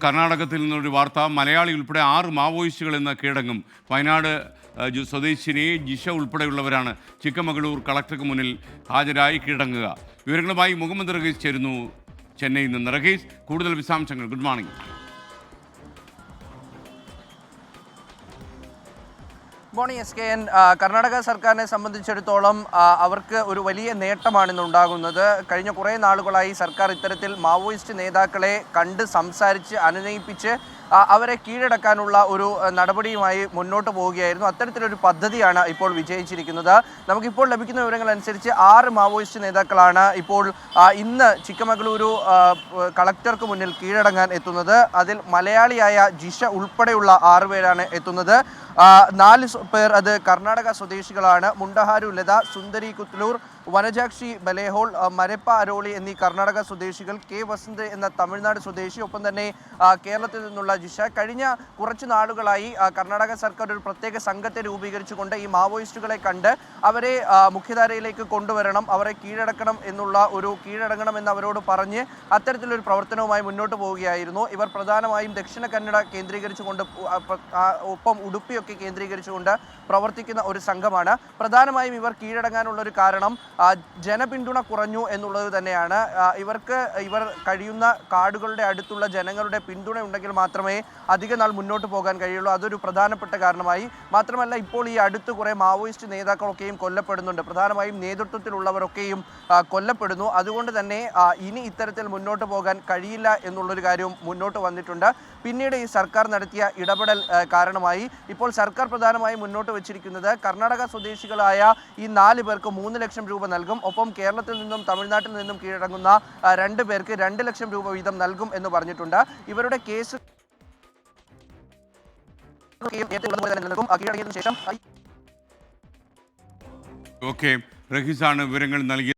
കർണാടകത്തിൽ നിന്നൊരു വാർത്ത. മലയാളി ഉൾപ്പെടെ 6 മാവോയിസ്റ്റുകൾ ഇന്ന് കീഴടങ്ങും. വയനാട് സ്വദേശിനി ജിഷ ഉൾപ്പെടെയുള്ളവരാണ് ചിക്കമംഗളൂർ കളക്ടർക്ക് മുന്നിൽ ഹാജരായി കീഴടങ്ങുക. വിവരങ്ങളുമായി മുഹമ്മദ് റഹീസ് ചേരുന്നു ചെന്നൈയിൽ നിന്ന്. റഹീസ്, കൂടുതൽ വിശദാംശങ്ങൾ. Good morning. Morning SKN. Karnataka സർക്കാരിനെ സംബന്ധിച്ചിടത്തോളം അവർക്ക് ഒരു വലിയ നേട്ടമാണ് ഇന്നുണ്ടാകുന്നത്. കഴിഞ്ഞ കുറേ നാളുകളായി സർക്കാർ ഇത്തരത്തിൽ മാവോയിസ്റ്റ് നേതാക്കളെ കണ്ട് സംസാരിച്ച് അനുനയിപ്പിച്ച് അവരെ കീഴടക്കാനുള്ള ഒരു നടപടിയുമായി മുന്നോട്ട് പോവുകയായിരുന്നു. അത്തരത്തിലൊരു പദ്ധതിയാണ് ഇപ്പോൾ വിജയിച്ചിരിക്കുന്നത്. നമുക്കിപ്പോൾ ലഭിക്കുന്ന വിവരങ്ങൾ അനുസരിച്ച് 6 മാവോയിസ്റ്റ് നേതാക്കളാണ് ഇപ്പോൾ ഇന്ന് ചിക്കമംഗളൂരു കളക്ടർക്ക് മുന്നിൽ കീഴടങ്ങാൻ എത്തുന്നത്. അതിൽ മലയാളിയായ ജിഷ ഉൾപ്പെടെയുള്ള 6 പേരാണ് എത്തുന്നത്. 4 പേർ അത് കർണാടക സ്വദേശികളാണ്. മുണ്ടഹാരു ലത, സുന്ദരി കുത്ലൂർ, വനജാക്ഷി ബലേഹോൾ, മരപ്പ അരോളി എന്നീ കർണാടക സ്വദേശികൾ, കെ വസന്ത് എന്ന തമിഴ്നാട് സ്വദേശി, ഒപ്പം തന്നെ കേരളത്തിൽ നിന്നുള്ള ജിഷ. കഴിഞ്ഞ കുറച്ച് നാളുകളായി കർണാടക സർക്കാർ ഒരു പ്രത്യേക സംഘത്തെ രൂപീകരിച്ചുകൊണ്ട് ഈ മാവോയിസ്റ്റുകളെ കണ്ട് അവരെ മുഖ്യധാരയിലേക്ക് കൊണ്ടുവരണം, അവരെ കീഴടക്കണം എന്ന് അവരോട് പറഞ്ഞ് അത്തരത്തിലൊരു പ്രവർത്തനവുമായി മുന്നോട്ട് പോവുകയായിരുന്നു. ഇവർ പ്രധാനമായും ദക്ഷിണ കന്നഡ കേന്ദ്രീകരിച്ചുകൊണ്ട് ഒപ്പം ഉടുപ്പിയൊക്കെ കേന്ദ്രീകരിച്ചുകൊണ്ട് പ്രവർത്തിക്കുന്ന ഒരു സംഘമാണ്. പ്രധാനമായും ഇവർ കീഴടങ്ങാനുള്ള ഒരു കാരണം ജനപിന്തുണ കുറഞ്ഞു എന്നുള്ളത് തന്നെയാണ്. ഇവർ കഴിയുന്ന കാടുകളുടെ അടുത്തുള്ള ജനങ്ങളുടെ പിന്തുണ ഉണ്ടെങ്കിൽ മാത്രമേ അധിക നാൾ മുന്നോട്ട് പോകാൻ കഴിയുള്ളൂ. അതൊരു പ്രധാനപ്പെട്ട കാരണമായി. മാത്രമല്ല, ഇപ്പോൾ ഈ അടുത്ത് കുറേ മാവോയിസ്റ്റ് നേതാക്കളൊക്കെയും കൊല്ലപ്പെടുന്നുണ്ട്. പ്രധാനമായും നേതൃത്വത്തിലുള്ളവരൊക്കെയും കൊല്ലപ്പെടുന്നു. അതുകൊണ്ട് തന്നെ ഇനി ഇത്തരത്തിൽ മുന്നോട്ട് പോകാൻ കഴിയില്ല എന്നുള്ളൊരു കാര്യവും മുന്നോട്ട് വന്നിട്ടുണ്ട്. പിന്നീട് ഈ സർക്കാർ നടത്തിയ ഇടപെടൽ കാരണമായി ഇപ്പോൾ സർക്കാർ പ്രധാനമായും മുന്നോട്ട് വെച്ചിരിക്കുന്നത് കർണാടക സ്വദേശികളായ ഈ 4 പേർക്ക് 3 ലക്ഷം രൂപ നൽകും. ഒപ്പം കേരളത്തിൽ നിന്നും തമിഴ്നാട്ടിൽ നിന്നും കീഴടങ്ങുന്ന 2 പേർക്ക് 2 ലക്ഷം രൂപ വീതം നൽകും എന്ന് പറഞ്ഞിട്ടുണ്ട്. ഇവരുടെ കേസ് ഓക്കെ, റഹീസാണ് വിവരങ്ങൾ നൽകിയത്.